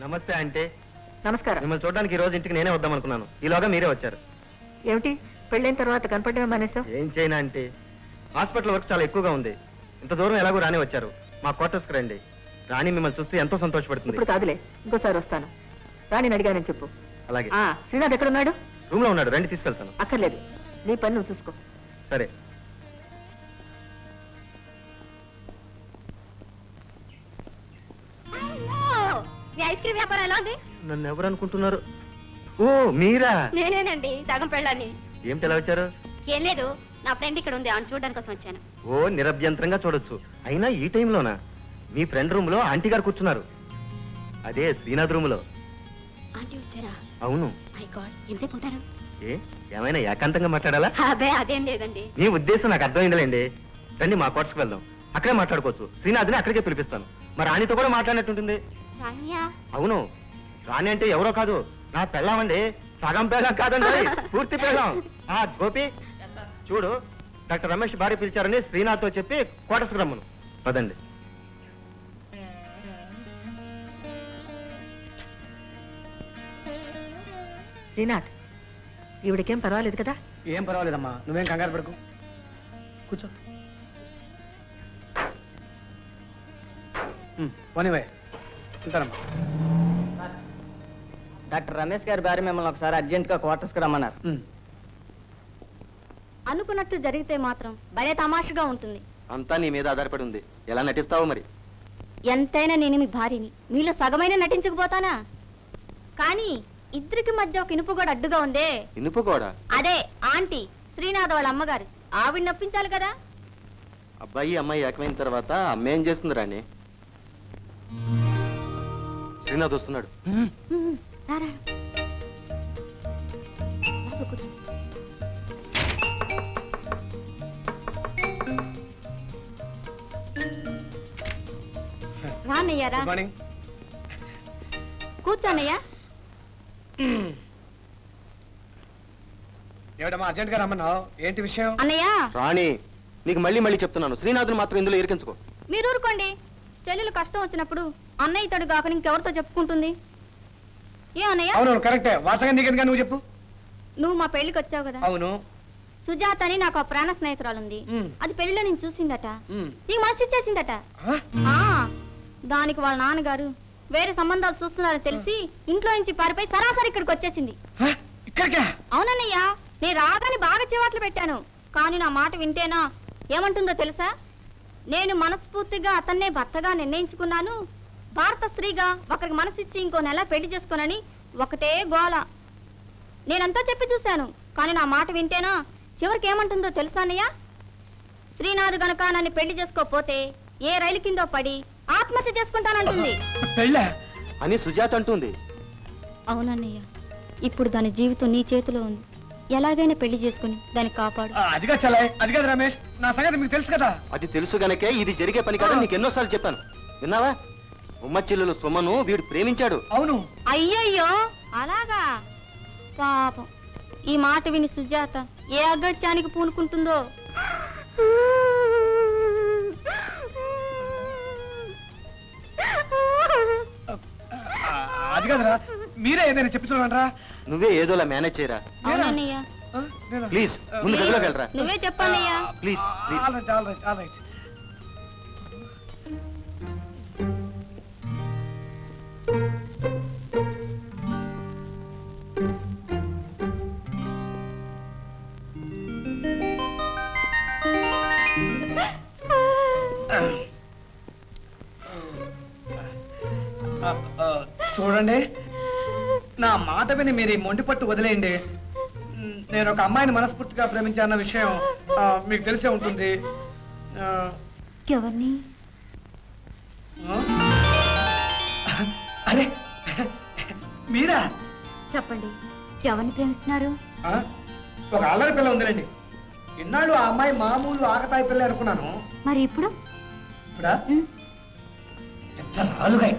నమస్తే అంటే. నమస్కారం. మిమ్మల్ని చూడడానికి ఈ రోజు ఇంటికి నేనే వద్దాం అనుకున్నాను, ఈలోగా మీరే వచ్చారు. ఏమిటి పెళ్ళైన తర్వాత కనపడమే మానేసావు? ఏం చేయనా అంటే హాస్పిటల్ వర్క్ చాలా ఎక్కువగా ఉంది. ఇంత దూరం ఎలాగో రాని వచ్చారు, మా క్వార్టర్స్కి రండి. రాణి మిమ్మల్ని చూస్తే ఎంతో సంతోషపడుతుంది. ఇప్పుడు కాదులే, ఇంకోసారి వస్తాను. రాణిని అడిగానని చెప్పు. అలాగే. శ్రీనాథ్ ఎక్కడున్నాడు? రూమ్ లో ఉన్నాడు, రండి తీసుకెళ్తాను. అక్కర్లేదు, నీ పని నువ్వు చూసుకో. సరే. ఐస్ క్రీమ్ వ్యాపారం ఎలా ఉంది? నన్ను ఎవరు అనుకుంటున్నారు? ఓ మీరా? నేనేనండి, సగం పెళ్ళాన్ని. ఏమిటి ఎలా వచ్చారు? ఏం లేదు, నా ఫ్రెండ్ ఇక్కడ ఉంది, ఆమె చూడడానికి కోసం వచ్చాను. ఓ నిరభ్యంతరంగా చూడొచ్చు. అయినా ఈ టైంలోనా? మీ ఫ్రెండ్ రూమ్ లో ఆంటీ గారు కూర్చున్నారు, అదే శ్రీనాథ్ రూమ్ లో. ఆంటీ వచ్చారా? అవును. మై గాడ్, ఎంతసేపు ఉంటారు? ఏమైనా ఏకాంతంగా మాట్లాడాలా? అదే అదేం లేదండి. నీ ఉద్దేశం నాకు అర్థమైందిలేండి. రండి మా క్వార్టర్స్కి వెళ్దాం, అక్కడే మాట్లాడుకోవచ్చు. శ్రీనాథ్ని అక్కడికే పిలిపిస్తాను. మరి రాణితో కూడా మాట్లాడినట్టుంటుంది. అవును, రాణి అంటే ఎవరో కాదు, నా పెళ్ళామండి. సగం పెళ్ళం కాదండి, పూర్తి పెళ్ళం. గోపి చూడు, డాక్టర్ రమేష్ భార్య పిలిచారని శ్రీనాథ్తో చెప్పి క్వార్టర్స్కి రమ్మను. పదండి. శ్రీనాథ్, ఈవిడికేం పర్వాలేదు కదా? ఏం పర్వాలేదమ్మా, నువ్వేం కంగారు పడకు. కూర్చో. పోనీవే ఉంటారమ్మా. డాక్టర్ రమేష్ గారి భార్య మిమ్మల్ని ఒకసారి అర్జెంట్గా క్వార్టర్స్కి రమ్మన్నారు. అనుకున్నట్టు జరిగితే మాత్రం భలే తమాషగా ఉంటుంది. అంతా నీ మీద ఆధారపడి ఉంది, ఎలా నటిస్తావు మరి? ఎంతైనా నేను మీ భార్యని, మీలో సగమైన నటించకపోతానా? కానీ ఇద్దరికి మధ్య ఒక ఇనుపు గోడ అడ్డుగా ఉందే. ఇనుపు గోడ? అదే ఆంటీ, శ్రీనాథ్ వాళ్ళ అమ్మగారు. ఆవిడ నొప్పించాలి కదా. అబ్బాయి అమ్మాయి ఏకమైన తర్వాత అమ్మ ఏం చేస్తుంది రాణి? శ్రీనాథ్ వస్తున్నాడు. రానయ్యారా? కూర్చోనయ్యా. ఏమిటమ్మా అర్జెంట్ గా రమ్మన్నావు, ఏంటి విషయం? అన్నయ్య. రాణి, నీకు మళ్ళీ మళ్ళీ చెప్తున్నాను, శ్రీనాథ్ని మాత్రం ఇందులో ఇరికించుకో. మీరు ఊరుకోండి. చెల్లెలు కష్టం వచ్చినప్పుడు అన్నయ్య ఇతడు కాక ఇంకెవరితో చెప్పుకుంటుంది? ఏ అన్నయ్య? అవును కరెక్టే. వాసగా నీకెందుకు నువ్వు చెప్పు. నువ్వు మా పెళ్లికి వచ్చావు కదా. అవును. సుజాత అని నాకు ఆ ప్రాణ స్నేహితురాలుంది. అది పెళ్లిలో నేను చూసిందట, నీకు మనసు ఇచ్చేసిందట. దానికి వాళ్ళ నాన్నగారు వేరే సంబంధాలు చూస్తున్నారని తెలిసి ఇంట్లో నుంచి పారిపోయి సరాసరి ఇక్కడికి వచ్చేసింది. అవునన్నయ్య, నేను రాగానే బాగా చివాట్లు పెట్టాను, కానీ నా మాట వింటేనా ఏమంటుందో తెలుసా? నేను మనస్ఫూర్తిగా అతన్నే భర్తగా నిర్ణయించుకున్నాను, భారత స్త్రీగా ఒకరికి మనసిచ్చి ఇంకో నెల పెళ్లి చేసుకోనని ఒకటే గోల. నేనంతా చెప్పి చూశాను, కానీ నా మాట వింటేనా చివరికి ఏమంటుందో తెలుసా అన్నయ్య? శ్రీనాథ్ గనక నన్ను పెళ్లి చేసుకోపోతే ఏ రైలు కిందో పడి ఆత్మహత్య చేసుకుంటానంటుంది. అని సుజాత అంటుంది. అవునన్నయ్య, ఇప్పుడు దాని జీవితం నీ చేతిలో ఉంది. ఎలాగైనా పెళ్లి చేసుకుని దాన్ని కాపాడు. అదిగా అదిగా రమేష్, నా సంగతి మీకు తెలుసు కదా. అది తెలుసు గనకే ఇది జరిగే పని కాదని నీకు ఎన్నోసార్లు చెప్పాను, విన్నావా? ఉమ్మ చెల్లెలు సుమను వీడు ప్రేమించాడు. అవును. అయ్యయ్యో, అలాగా? పాపం, ఈ మాట విని సుజాత ఏ అగత్యానికి పూనుకుంటుందో. అది కదరా, మీరే ఏదైనా చెప్తున్నారా? నువ్వే ఏదోలా మేనేజ్ చేయరా. అవునన్నయ్య, ప్లీజ్ ముందు గదిలోకి వెళ్ళరా. నువ్వే చెప్పన్నయ్యా. Please please. చూడండి, నా మాట విని మీరు ఈ మొండి పట్టు వదిలేయండి. నేను ఒక అమ్మాయిని మనస్ఫూర్తిగా ప్రేమించాన్న విషయం మీకు తెలిసే ఉంటుంది. ఎవరిని? అరే మీరా? చెప్పండి, ఎవరిని ప్రేమిస్తున్నారు? ఒక అల్లరి పిల్ల ఉందిలేండి. ఇన్నాళ్ళు ఆ అమ్మాయి మామూలు ఆకతాయి పిల్ల అనుకున్నాను. మరి ఇప్పుడు? ఇప్పుడా? ఎంత రాలుగాయి.